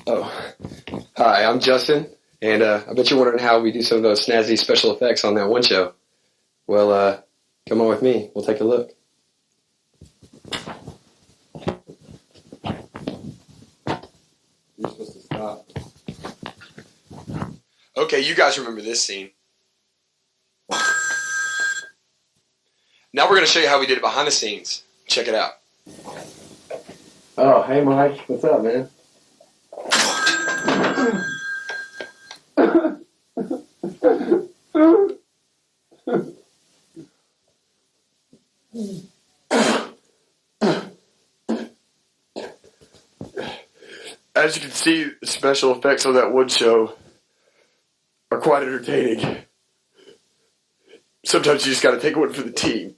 Oh, hi, I'm Justin, and I bet you're wondering how we do some of those snazzy special effects on that one show. Well, come on with me. We'll take a look. You're supposed to stop. Okay, you guys remember this scene. Now we're going to show you how we did it behind the scenes. Check it out. Oh, hey Mike. What's up, man? As you can see, the special effects on that one show are quite entertaining. Sometimes you just gotta take one for the team.